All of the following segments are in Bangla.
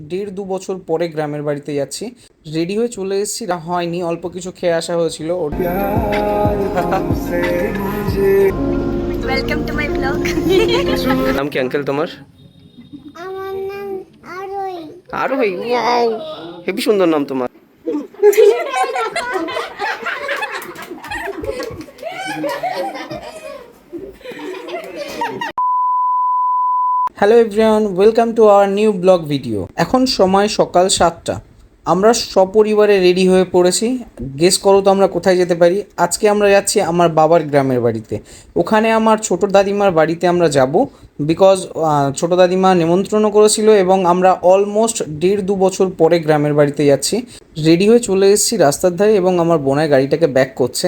1.5-2 বছর পরে গ্রামের বাড়িতে যাচ্ছি। রেডি হয়ে চলে এসেছি, হয়নি, অল্প কিছু খেয়ে আসা হয়েছিল। Welcome to my blog. নাম কি আঙ্কেল তোমার? আমার নাম আরোই। আরোহী, ওয়াও, হেবি সুন্দর নাম তোমার। Hello everyone, welcome to our new blog video. এখন সময় সকাল 7টা। আমরা সপরিবারে রেডি হয়ে পড়েছি। গেস করো তো আমরা কোথায় যেতে পারি? আজকে আমরা যাচ্ছি আমার বাবার গ্রামের বাড়িতে। ওখানে আমার ছোটো দাদিমার বাড়িতে আমরা যাব, বিকজ ছোটো দাদিমা নেমন্ত্রণও করেছিল এবং আমরা অলমোস্ট 1.5-2 বছর পরে গ্রামের বাড়িতে যাচ্ছি। রেডি হয়ে চলে এসেছি রাস্তার ধারে এবং আমার বোনের গাড়িটাকে ব্যাক করছে।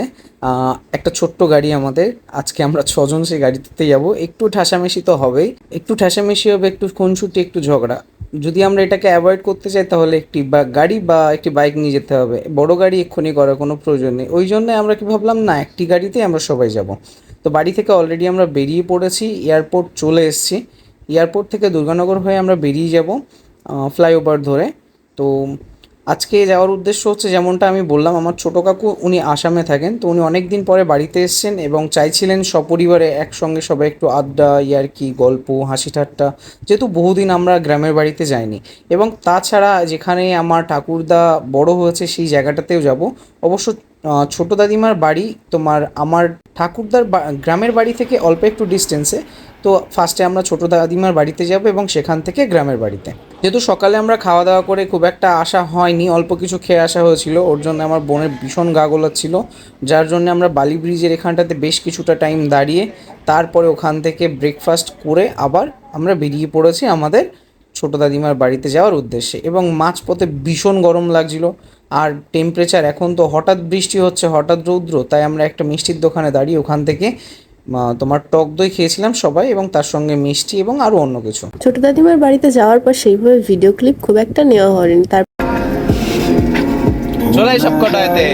একটা ছোট্ট গাড়ি আমাদের। আজকে আমরা 6জন সেই গাড়িতে যাব। একটু ঠাসামেশি তো হবেই, একটু ঠাসামেশি হবে, একটু খুনসুটি, একটু ঝগড়া। যদি আমরা এটাকে অ্যাভয়েড করতে চাই তাহলে একটি গাড়ি বা একটি বাইক নিয়ে যেতে হবে। বড় গাড়ি এক্ষুনি করার কোনো প্রয়োজন নেই। ওই জন্য আমরা কি ভাবলাম, না, একটি গাড়িতেই আমরা সবাই যাব। তো বাড়ি থেকে অলরেডি আমরা বেরিয়ে পড়েছি, এয়ারপোর্ট চলে এসেছি। এয়ারপোর্ট থেকে দুর্গানগর হয়ে আমরা বেরিয়ে যাব ফ্লাইওভার ধরে। তো আজকে যাওয়ার উদ্দেশ্য হচ্ছে, যেমনটা আমি বললাম, আমার ছোটো কাকু উনি আসামে থাকেন। তো উনি অনেক দিন পরে বাড়িতে এসেছেন এবং চাইছিলেন সপরিবারে একসঙ্গে সবাই একটু আড্ডা, ইয়ার্কি, গল্প, হাসি ঠাট্টা, যেহেতু বহুদিন আমরা গ্রামের বাড়িতে যাইনি। এবং তাছাড়া যেখানে আমার ঠাকুরদা বড় হয়েছে সেই জায়গাটাতেও যাব। অবশ্য ছোটো দাদিমার বাড়ি আমার ঠাকুরদার গ্রামের বাড়ি থেকে অল্প একটু ডিস্টেন্সে। তো ফার্স্টে আমরা ছোটো দাদিমার বাড়িতে যাব এবং সেখান থেকে গ্রামের বাড়িতে। যেহেতু সকালে আমরা খাওয়া দাওয়া করে খুব একটা আসা হয়নি, অল্প কিছু খেয়ে আসা হয়েছিল, ওর জন্য আমার বোনের ভীষণ গা গোলাচ্ছিল, যার জন্য আমরা বালি ব্রিজের এখানটাতে বেশ কিছুটা টাইম দাঁড়িয়ে তারপরে ওখান থেকে ব্রেকফাস্ট করে আবার আমরা বেরিয়ে পড়েছি আমাদের ছোটো দাদিমার বাড়িতে যাওয়ার উদ্দেশ্যে। এবং মাঝপথে ভীষণ গরম লাগছিল, আর টেম্পারেচার এখন তো হঠাৎ বৃষ্টি হচ্ছে, হঠাৎ রৌদ্র, তাই আমরা একটা মিষ্টির দোকানে দাঁড়িয়ে ওখান থেকে তোমার টক দই খেয়েছিলাম সবাই, এবং তার সঙ্গে মিষ্টি এবং আরও অন্য কিছু। ছোট দাদিমার বাড়িতে যাওয়ার পর সেইভাবে ভিডিও ক্লিপ খুব একটা নেওয়া হয়নি। তার চলে সব কটাতে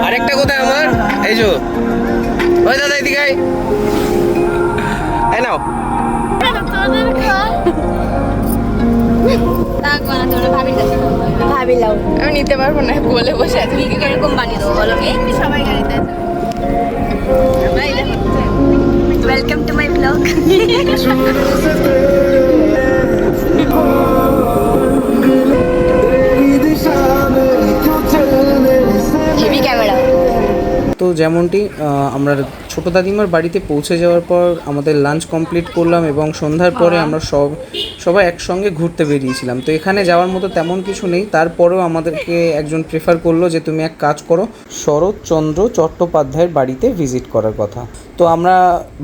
আরেকটা কোথায় আমার, এই যে ওই দাদা এদিকে আয়। এই নাও। ভাবিলাম আমি নিতে পারবো না বলে বসে আছি। কি এরকম বানিয়ে দেবো বলো? এই সবাই গাড়িতে welcome to my blog. Heavy camera. তো যেমনটি আমরা ছোটো দাদিমার বাড়িতে পৌঁছে যাওয়ার পর আমাদের লাঞ্চ কমপ্লিট করলাম এবং সন্ধ্যার পরে আমরা সবাই একসঙ্গে ঘুরতে বেরিয়েছিলাম। তো এখানে যাওয়ার মতো তেমন কিছু নেই, তারপরেও আমাদেরকে একজন প্রেফার করলো যে তুমি এক কাজ করো, শরৎচন্দ্র চট্টোপাধ্যায়ের বাড়িতে ভিজিট করার কথা। তো আমরা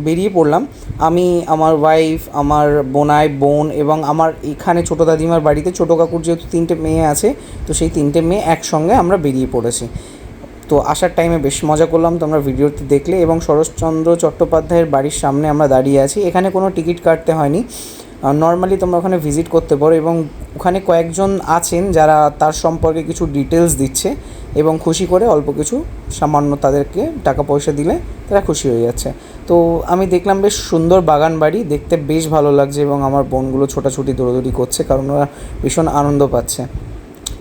বেরিয়ে পড়লাম, আমি, আমার ওয়াইফ, আমার বোন এবং আমার এখানে ছোটো দাদিমার বাড়িতে ছোটো কাকুর যেহেতু 3টে মেয়ে আছে, তো সেই 3টে মেয়ে একসঙ্গে আমরা বেরিয়ে পড়েছি। তো আসার টাইমে বেশ মজা করলাম, তোমরা ভিডিওতে দেখলে। এবং শরৎচন্দ্র চট্টোপাধ্যায়ের বাড়ির সামনে আমরা দাঁড়িয়ে আছি। এখানে কোনো টিকিট কাটতে হয়নি, নর্মালি তোমরা ওখানে ভিজিট করতে পারো। এবং ওখানে কয়েকজন আছেন যারা তার সম্পর্কে কিছু ডিটেলস দিচ্ছে এবং খুশি করে অল্প কিছু সামান্য তাদেরকে টাকা পয়সা দিলে তারা খুশি হয়ে যাচ্ছে। তো আমি দেখলাম বেশ সুন্দর বাগান বাড়ি, দেখতে বেশ ভালো লাগছে এবং আমার বোনগুলো ছোটাছুটি দৌড়াদৌড়ি করছে, কারণ ওরা ভীষণ আনন্দ পাচ্ছে।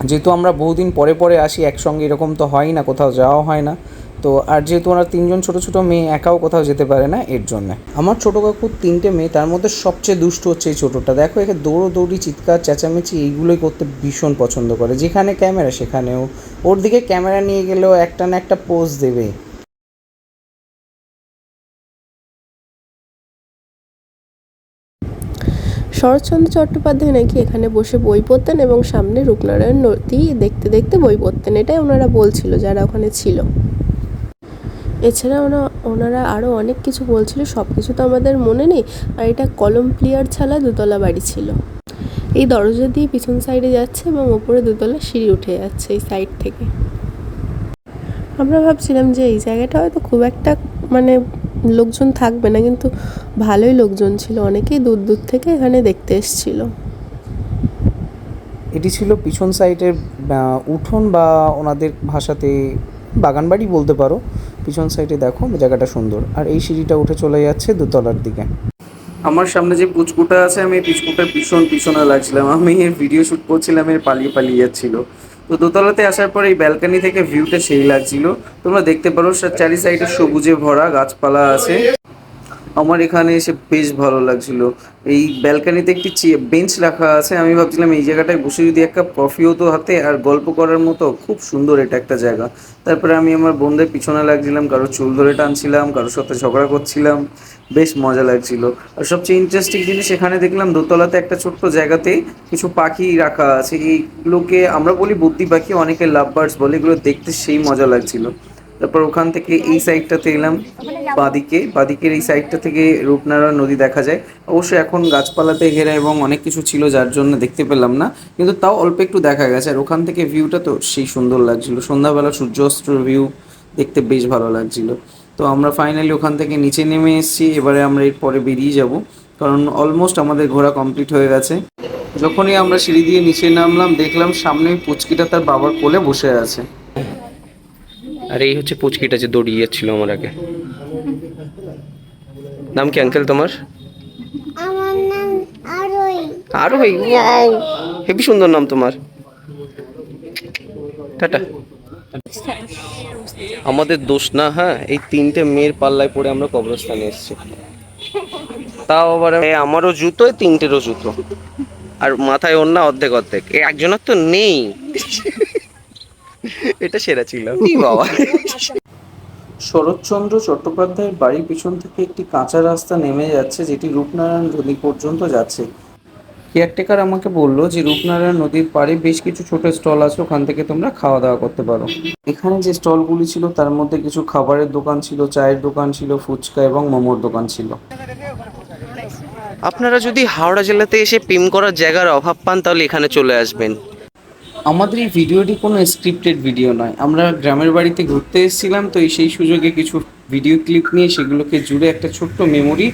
যেহেতু আমরা বহুদিন পরে পরে আসি একসঙ্গে, এরকম তো হয় না, কোথাও যাওয়া হয় না। তো আর যেহেতু ওরা 3জন ছোটো ছোটো মেয়ে, একাও কোথাও যেতে পারে না, এর জন্যে। আমার ছোটো কাকুর 3টে মেয়ে, তার মধ্যে সবচেয়ে দুষ্ট হচ্ছে এই ছোটোটা। দেখো, একে দৌড়োদৌড়ি, চিৎকার চেঁচামেচি এইগুলোই করতে ভীষণ পছন্দ করে। যেখানে ক্যামেরা সেখানেও ওর দিকে ক্যামেরা নিয়ে গেলেও একটা না একটা পোজ দেবে। শরৎচন্দ্র চট্টোপাধ্যায় নাকি এখানে বসে বই পড়তেন এবং সামনে রূপনারায়ণ নদী দেখতে দেখতে বই পড়তেন, এটাই ওনারা বলছিল যারা ওখানে ছিল। এছাড়া ওনারা আরও অনেক কিছু বলছিল, সব কিছু তো আমাদের মনে নেই। আর এটা কলম প্লেয়ার ছাড়া 2তলা বাড়ি ছিল। এই দরজা দিয়ে পিছন সাইডে যাচ্ছে এবং ওপরে 2তলা সিঁড়ি উঠে যাচ্ছে এই সাইড থেকে। আমরা ভাবছিলাম যে এই জায়গাটা হয়তো খুব একটা মানে লোকজন থাকবে না, কিন্তু ভালোই লোকজন ছিল, অনেকেই দূর দূর থেকে এখানে দেখতে এসেছিল। এটি ছিল পিছন সাইডের উঠোন, বা ওনাদের ভাষাতে বাগানবাড়ি বলতে পারো। পিছন সাইডে দেখো জায়গাটা সুন্দর, আর এই সিঁড়িটা উঠে চলে যাচ্ছে দোতলার দিকে। আমার সামনে যে পুচকুটা আছে, আমি এই পুচকুটার ভীষণ পিছনে লাগছিলাম, আমি এর ভিডিও শ্যুট করছিলাম, এর পালিয়ে পালিয়ে যাচ্ছিল। তো দোতলাতে আসার পর এই ব্যালকনি থেকে ভিউটা সেই লাগছিল, তোমরা দেখতে পারো চারি সাইডে সবুজে ভরা গাছপালা আছে। আমার এখানে এসে বেশ ভালো লাগছিল। এই ব্যালকনিতে একটি বেঞ্চ রাখা আছে, আমি ভাবছিলাম এই জায়গাটায় বসে যদি এক কাপ কফিও তো হাতে আর গল্প করার মতো, খুব সুন্দর এটা একটা জায়গা। তারপরে আমি আমার বন্ধুদের পিছনে লাগছিলাম, কারো চুল ধরে টানছিলাম, কারোর সাথে ঝগড়া করছিলাম, বেশ মজা লাগছিল। আর সবচেয়ে ইন্টারেস্টিং জিনিস এখানে দেখলাম দোতলাতে একটা ছোট্ট জায়গাতে কিছু পাখি রাখা আছে, এইগুলোকে আমরা বলি বুদ্ধি পাখি, অনেকে লাভ বার্ডস বলে, এগুলো দেখতে সেই মজা লাগছিল। তারপর ওখান থেকে এই সাইডটাতে এলাম, বাদিকের এই সাইডটা থেকে রূপনারায়ণ নদী দেখা যায়। অবশ্যই এখন গাছপালাতে ঘেরা এবং অনেক কিছু ছিল যার জন্য দেখতে পেলাম না, কিন্তু তাও অল্প একটু দেখা গেছে। আর ওখান থেকে ভিউটা তো সেই সুন্দর লাগছিল, সন্ধ্যাবেলা সূর্যাস্তর ভিউ দেখতে বেশ ভালো লাগছিল। তো আমরা ফাইনালি ওখান থেকে নিচে নেমে এসেছি, এবারে আমরা এরপরে বেরিয়ে যাব, কারণ অলমোস্ট আমাদের ঘোরা কমপ্লিট হয়ে গেছে। যখনই আমরা সিঁড়ি দিয়ে নিচে নামলাম, দেখলাম সামনে পুচকিটা তার বাবার কোলে বসে আছে। আর এই হচ্ছে পুচকিটা যে দৌড়িয়ে যাচ্ছিল আমার আগে। নাম কি আঙ্কেল তোমার? আমার নাম আরোই। আরোহী, ওয়াও, হেবি সুন্দর নাম তোমার। টাটা। আমাদের দোষ না, হ্যাঁ, এই তিনটে মেয়ের পাল্লায় পড়ে আমরা কবরস্থানে এসেছি। তাও আবার আমারও জুতো, তিনটেরও জুতো, আর মাথায় ওড়না অর্ধেক অর্ধেক। একজনের তো নেই, এটা সেরা ছিল বাবা। শরৎচন্দ্র চট্টোপাধ্যায়ের বাড়ির পিছন থেকে একটি কাঁচা রাস্তা নেমে যাচ্ছে, যেটি রূপনারায়ণ নদী পর্যন্ত যাচ্ছে। কেয়ারটেকার আমাকে বললো যে রূপনারায়ণ নদীর পাড়ে বেশ কিছু ছোট স্টল আছে, ওখান থেকে তোমরা খাওয়া দাওয়া করতে পারো। এখানে যে স্টলগুলি ছিল তার মধ্যে কিছু খাবারের দোকান ছিল, চায়ের দোকান ছিল, ফুচকা এবং মোমোর দোকান ছিল। আপনারা যদি হাওড়া জেলাতে এসে প্রেম করার জায়গার অভাব পান, তাহলে এখানে চলে আসবেন। আমাদের এই ভিডিওটি কোনো স্ক্রিপ্টেড ভিডিও নয়, আমরা গ্রামের বাড়িতে ঘুরতে এসেছিলাম, তো সেই সুযোগে কিছু ভিডিও ক্লিপ নিয়ে সেগুলোকে জুড়ে একটা ছোট্ট মেমোরি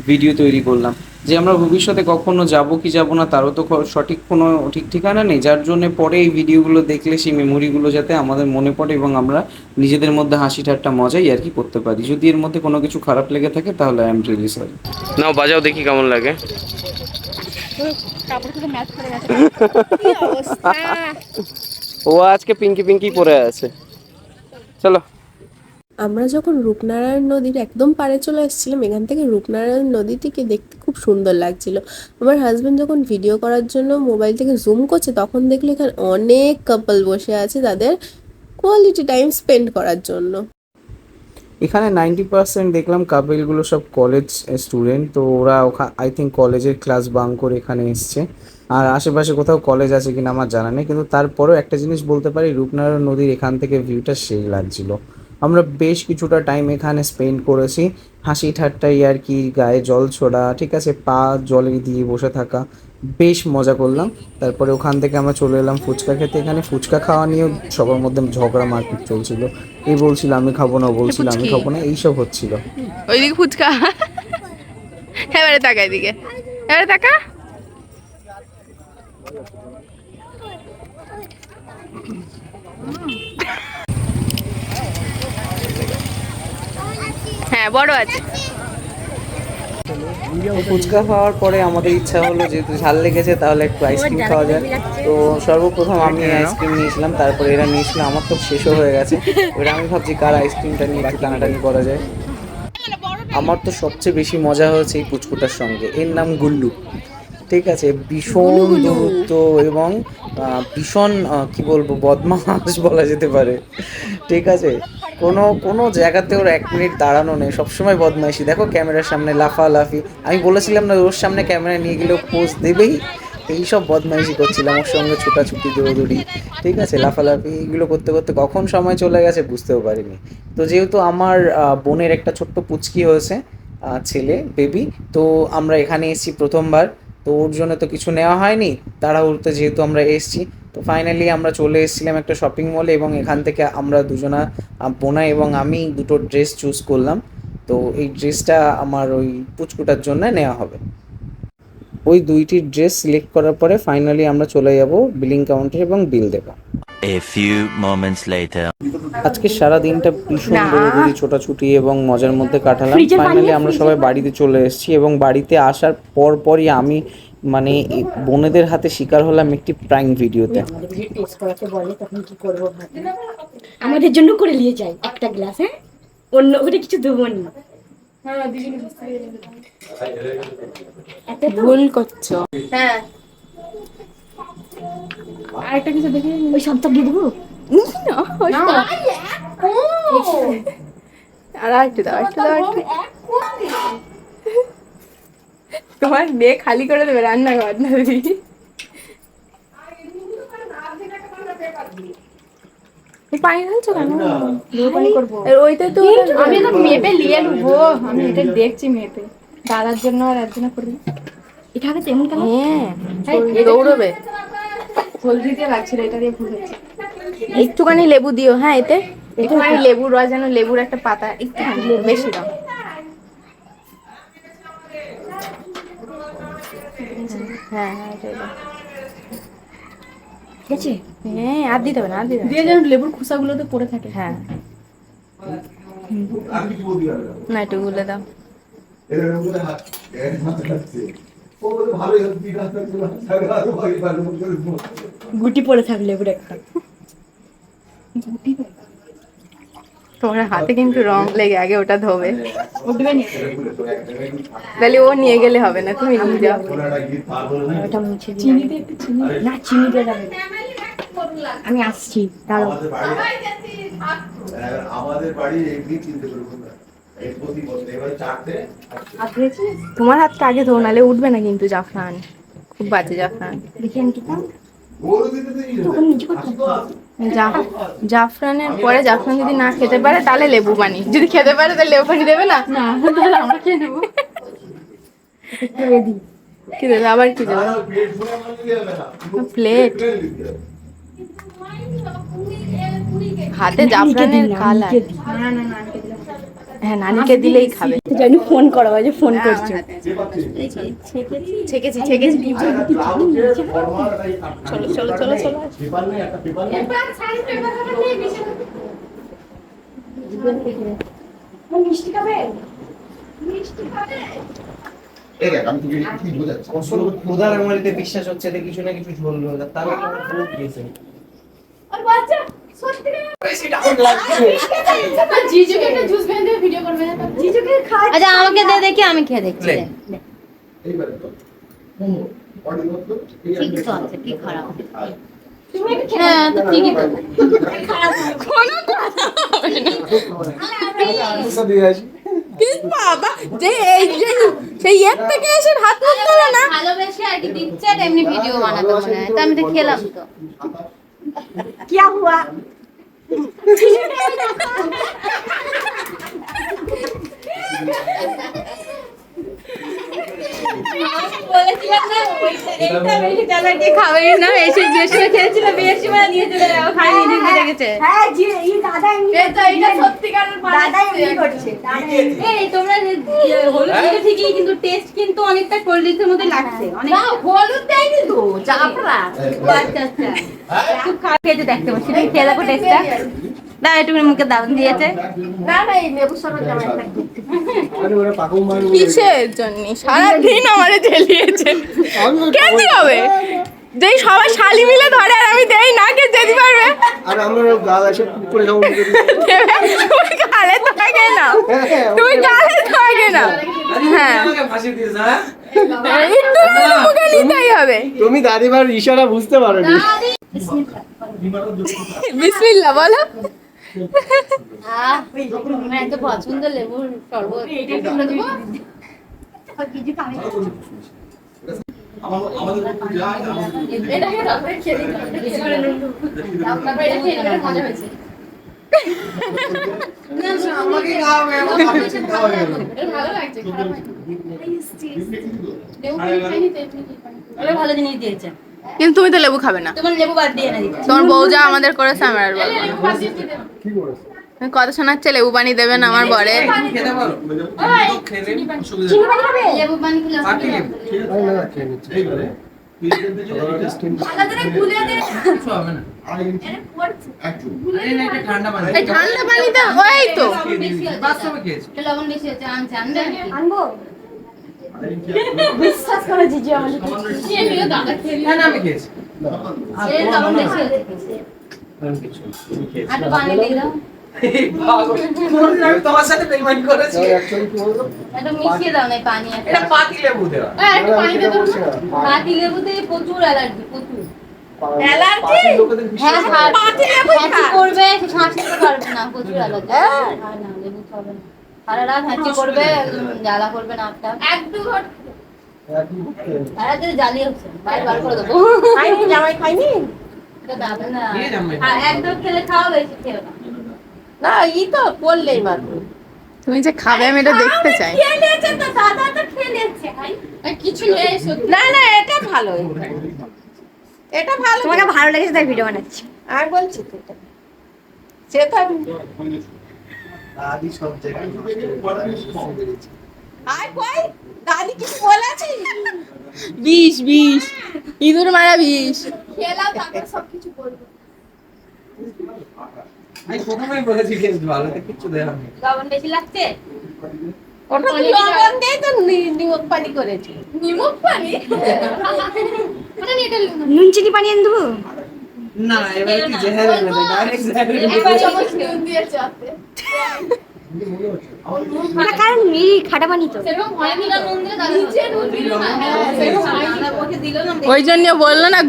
ভিডিও তৈরি করলাম। যে আমরা ভবিষ্যতে কখনো যাব কি যাব না তারও তো সঠিক কোনো ঠিক ঠিকানা নেই, যার জন্য পরে এই ভিডিওগুলো দেখলে সেই মেমোরিগুলো যাতে আমাদের মনে পড়ে এবং আমরা নিজেদের মধ্যে হাসি ঠাট্টা মজাই আর কি করতে পারি। যদি এর মধ্যে কোনো কিছু খারাপ লেগে থাকে তাহলে আই এম রিয়েলি সরি। নাও বাজাও দেখি কেমন লাগে। কি অবস্থা! ও আজকে পিঙ্কি পিঙ্কি পরে আছে। চলো। আমরা যখন রূপনারায়ণ নদীর একদম পাড়ে চলে এসেছিলাম, এখান থেকে রূপনারায়ণ নদীটিকে দেখতে খুব সুন্দর লাগছিল। আমার হাজব্যান্ড যখন ভিডিও করার জন্য মোবাইল থেকে জুম করছে, তখন দেখলো এখানে অনেক কাপল বসে আছে তাদের কোয়ালিটি টাইম স্পেন্ড করার জন্য। এখানে 90% দেখলাম কাপেলগুলো সব কলেজ স্টুডেন্ট, তো ওরা আই থিঙ্ক কলেজের ক্লাস বাঙ্ক করে এখানে এসছে। আর আশেপাশে কোথাও কলেজ আছে কিনা আমার জানা নেই, কিন্তু তারপরেও একটা জিনিস বলতে পারি, রূপনারায়ণ নদীর এখান থেকে ভিউটা সেই লাগছিল। আমরা বেশ কিছুটা টাইম এখানে স্পেন্ড করেছি, হাসি ঠাট্টাই আর কি, গায়ে জল ছোড়া, ঠিক আছে, পা জলে দিয়ে বসে থাকা, বেশ মজা করলাম। তারপরে ওখান থেকে আমরা চলে এলাম ফুচকা খেতে। এখানে ফুচকা খাওয়া নিয়েও সবার মধ্যে ঝগড়া মারপিট চলছিল, এই বলছিল আমি খাবো না, ও বলছিল আমি খাবো না, এইসব হচ্ছিল। ওইদিকে ফুচকা, এবারে তাকা, এদিকে এবারে তাকা। হ্যাঁ, বড় আছে। ফুচকা খাওয়ার পরে আমাদের ইচ্ছা হলো যেহেতু ঝাল লেগেছে তাহলে একটু আইসক্রিম খাওয়া যায়। তো সর্বপ্রথম আমি আইসক্রিম নিয়েছিলাম, তারপরে এরা নিয়েছিল, আমার তো শেষও হয়ে গেছে। এবার আমি ভাবছি কার আইসক্রিমটা নিয়ে একটু টানাটানি করা যায়। আমার তো সবচেয়ে বেশি মজা হয়েছে এই পুচকুটার সঙ্গে, এর নাম গুল্লু, ঠিক আছে, ভীষণ দূরত্ব এবং ভীষণ কি বলবো বদমাশ বলা যেতে পারে, ঠিক আছে। কোনো কোনো জায়গাতে ওর 1 মিনিট দাঁড়ানো নেই, সবসময় বদমাইশি। দেখো ক্যামেরার সামনে লাফালাফি, আমি বলেছিলাম না ওর সামনে ক্যামেরা নিয়ে গেলেও পোজ দেবেই, এইসব বদমাইশি করছিলাম ওর সঙ্গে, ছোটাছুটি দৌড়দৌড়ি, ঠিক আছে, লাফালাফি, এগুলো করতে করতে কখন সময় চলে গেছে বুঝতেও পারিনি। তো যেহেতু আমার বোনের একটা ছোট্ট পুচকি হয়েছে, ছেলে বেবি, তো আমরা এখানে এসেছি প্রথমবার, তো ওর জন্য তো কিছু নেওয়া হয়নি, তাড়াহুড়োতে যেহেতু আমরা এসেছি। তো ফাইনালি আমরা চলে এসেছিলাম একটা শপিং মলে এবং এখান থেকে আমরা দুজনা, বোনা এবং আমি, দুটো ড্রেস চুজ করলাম। তো এই ড্রেসটা আমার ওই পুচকুটার জন্য নেওয়া হবে। ওই 2টি ড্রেস সিলেক্ট করার পরে ফাইনালি আমরা চলে যাব বিলিং কাউন্টারে এবং বিল দেবো। A few moments later. আজকে সারা দিনটা ভীষণ দৌড়াদৌড়ি ছোটাছুটি এবং মজার মধ্যে কাটালাম। ফাইনালি আমরা সবাই বাড়িতে চলে এসেছি এবং বাড়িতে আসার পরই আমি মানে এই বোনেদের হাতে শিকার হলাম একটি প্র্যাঙ্ক ভিডিওতে। টেস্ট করাতে বলে তখন কি করবো ভাবি। আমাদের জন্য করে নিয়ে যাই একটা গ্লাস, হ্যাঁ, অন্য করে কিছু দেবো না। ভুল করছো। হ্যাঁ আরেকটা কিছু দেখে ওই সবটা দিয়ে দেবো। আর একটু দাও, একটু দাও, একটু। তোমার মেয়ে খালি করে দেবে রান্নাঘর না দিদি। পানি ঢালছো কেন? পানি করবো ওইটা তো। আমি তো মেপে নিয়ে নেবো, আমি এটা দেখছি মেপে দাদার জন্য আর একজনের করবি। এটা আগে তেমন কেন? হ্যাঁ দৌড়বে। হলদি দিয়ে লাগছিল, এটা দিয়ে ভুল হয়েছে। একটুখানি লেবু দিও, হ্যাঁ এতে একটুখানি লেবুর রস, যেন লেবুর একটা পাতা একটুখানি বেশি দাও। হ্যাঁ হ্যাঁ এটাই দাও। ঠিক আছে, হ্যাঁ আর দিতে হবে না, আর দিতে হবে না। দিয়ে যেন লেবুর খোসাগুলো তো পড়ে থাকে। হ্যাঁ না একটু গুলে দাও। গুটি পড়ে থাক লেবুর একটা। তোমার হাতে কিন্তু রং লেগে আগে ওটা ধোবে, উঠবে না, তাহলে ও নিয়ে গেলে হবে না, তুমি নিয়ে যাও। ওটা মুছে দিই। চিনি দিয়ে একটু চিনি না, চিনি দিয়ে যাবে। আমি আসছি, দাঁড়াও। আমাদের বাড়ি একদিন চিনতে পারবো না, এই প্রতি বছর এবারে চারটে তোমার হাতটা আগে ধো, নাহলে উঠবে না কিন্তু জাফরান, খুব বাজে জাফরান। দেখি আমি কি খাম। ওরও দিতে তো তখন নিজে করতে জাফরানের পরে জাফরান যদি না খেতে পারে তাহলে লেবু পানি, যদি খেতে পারে তাহলে লেবু পানি দেবে না। না, তাহলে আমরা খেয়ে নেবো। রেডি। কি দেবে আবার, কি দেবে? পেট ভরে আমার নিতে হবে না, প্লেট ট্রেন দিতে হবে। হাতে জাফরানের কালার। না না না, আমি দিলাম। হ্যাঁ নানিকে দিলেই খাবে। জানি ফোন করা হয় যে ফোন করছো। ছেকেছি ছেকেছি। ফরমাল নাই, চলো চলো চলো চলো। পেপার নেই, একটা পেপার নেই। মিষ্টি খাবে? এই দেখ, আমি তোকে কি বোঝাচ্ছি। খোদার আমার এতে বিশ্বাস হচ্ছে যে কিছু না কিছু ঝোল তাহলে খুব গেছে। আচ্ছা আমাকে দে দেখি, আমি খেয়ে দেখছি। এইবারে তো অর্ডার করতে ঠিক তো আছে, কি খারাপ? হ্যাঁ তো ঠিকই তো। বাবা যে এই যে সেই এর থেকে এসে হাত মুখ ধরে না। ভালোবেসে আর কি দিচ্ছে, আর এমনি ভিডিও বানাবে মনে হয়, তো আমি তো খেলাম তো। क्या हुआ? বলেছিলাম না এইটা বেশি চালাকি খাবে না, এসে বিয়ের সময় খেয়েছিল, বিয়ের সময় নিয়ে চলে যাবো, খাই নিজে বুঝে গেছে। হ্যাঁ জি, এই দাদা এমনি এটা সত্যিকারের দাদা এমনি করছে। এই তোমরা হলুদ দিলে ঠিকই, কিন্তু টেস্ট কিন্তু অনেকটা কোল্ড ড্রিঙ্কসের মধ্যে লাগছে। অনেক হলুদ দেয়নি তো, জাফরান। আচ্ছা আচ্ছা, একটু খেতে দেখতে পাচ্ছি, তুমি খেয়ে দেখো টেস্টটা। না একটু মুখে দাও দিয়েছে। না না, এই লেবু শরবত জামাই থাকবে। কিসের জন্য সারাদিন আমারে জ্বালিয়েছে? খেতে হবে যেই সবাই শালি মিলে ধরে, আর আমি দেই না, কে যেতে পারবে? আর আমরা গাল এসে করে খাবো। তুমি গালে থাকে না, তুমি গালে থাকে না। হ্যাঁ একটু মুখে নিতেই হবে। তুমি দাদিমার ইশারা বুঝতে পারো নি। বিসমিল্লাহ বলো। আমার এত পছন্দ লেবুর শরবত। আমাদের যা এটাকে তারপরে খেয়ে দিতে তারপরে এটা খেয়ে নেবে, মজা হয়েছে। আমাকে খাওয়াবে, এটা ভালো লাগছে, খারাপ হয়নি। লেবু খাইনি তো, এমনি ওরা ভালো জিনিস দিয়েছে। কিন্তু তুমি তো লেবু খাবে না, তোমার লেবু বাদ দিয়ে না দিচ্ছে। তোমার বউ যা আমাদের করেছে আমার আর বলবো না। কি করেছে? তুমি কথা শোনাচ্ছে লেবু পানি দেবেন আমার বরে। খেতে পারো খেলে অসুবিধা লেবু পানি খেলে আরে না, খেয়ে নিচ্ছি। এইবারে কিছু হবে না। ঠান্ডা পানি। ঠান্ডা পানিতে ওই তো বাথরুমে খেয়েছি। লবণ বেশি হচ্ছে আনবে আনবো বিশ্বাস করো জিজি আমাদের না না আমি খেয়েছি। লবণ বেশি হচ্ছে আর একটু পানি দিয়ে দাও আমি তোমার সাথে পেমেন্ট করেছি। একটু মিশিয়ে দাও না এই পানি এটা পাতি লেবু দেওয়া। একটু পানি দিয়ে দাও পাতি লেবুতে প্রচুর অ্যালার্জি প্রচুর হ্যাঁ পাতি লেবু করবে শ্বাস নিতে পারবে না প্রচুর অ্যালার্জি না লেবু খাবে না সারা রাত হাঁচি করবে একদম জ্বালা করবে না আপটা একটু আর জ্বালিয়ে হচ্ছে বাইরে বার করে দেবো খাইনি জামাই খাইনি এটা দাবে না নিয়ে যাও মেয়ে। আর একদম খেলে খাও বেশি খেও না না ই তো বললেই মাত্র তুমি যে খাবে আমি এটা দেখতে চাই। খেয়ে নিয়েছে তো দাদা তো খেয়ে নিয়েছে কিছু নেই সত্যি না না এটা ভালো এটা ভালো তোমাকে ভালো লেগেছে তাই ভিডিও বানাচ্ছি আমি বলছি তো এটা। সে তো আমি আদি সব জায়গায় আয় কই দাদি কিছু বলেছি বিষ ইঁদুর মারা বিষ। খেলাও তারপর সবকিছু করবো আমি প্রথমেই বলেছি খেয়েছি ভালো তো কিছু দেওয়া নেই। লবণ বেশি লাগছে ওটা তো লবণ দিয়ে তো নিমক পানি করেছি নিমক পানি নুন চিনি পানি এনে দেবো না এবার কি জেহার এনে দেয় ডাইরেক্ট জেহার এনে দেয়। একবার চামচ নুন দিয়ে চাপতে না কারণ খাটা পানি তো সেরকম হয় না নুন দিলে দাদা নিচে নুন দিল না সেরকম হয় না ওকে দিল না ওই জন্য বললো না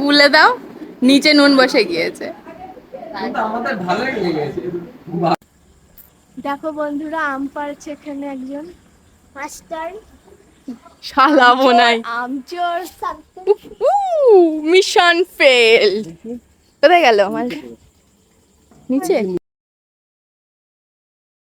গুলে দাও নিচে নুন বসে গিয়েছে। কিন্তু আমাদের ভালোই লেগেছে। দেখো বন্ধুরা আম পাড়ছে এখানে একজন মাস্টার শালা বোনাই আমচোর সাথে মিশন ফেল। কোথায় গেল আমার নিচে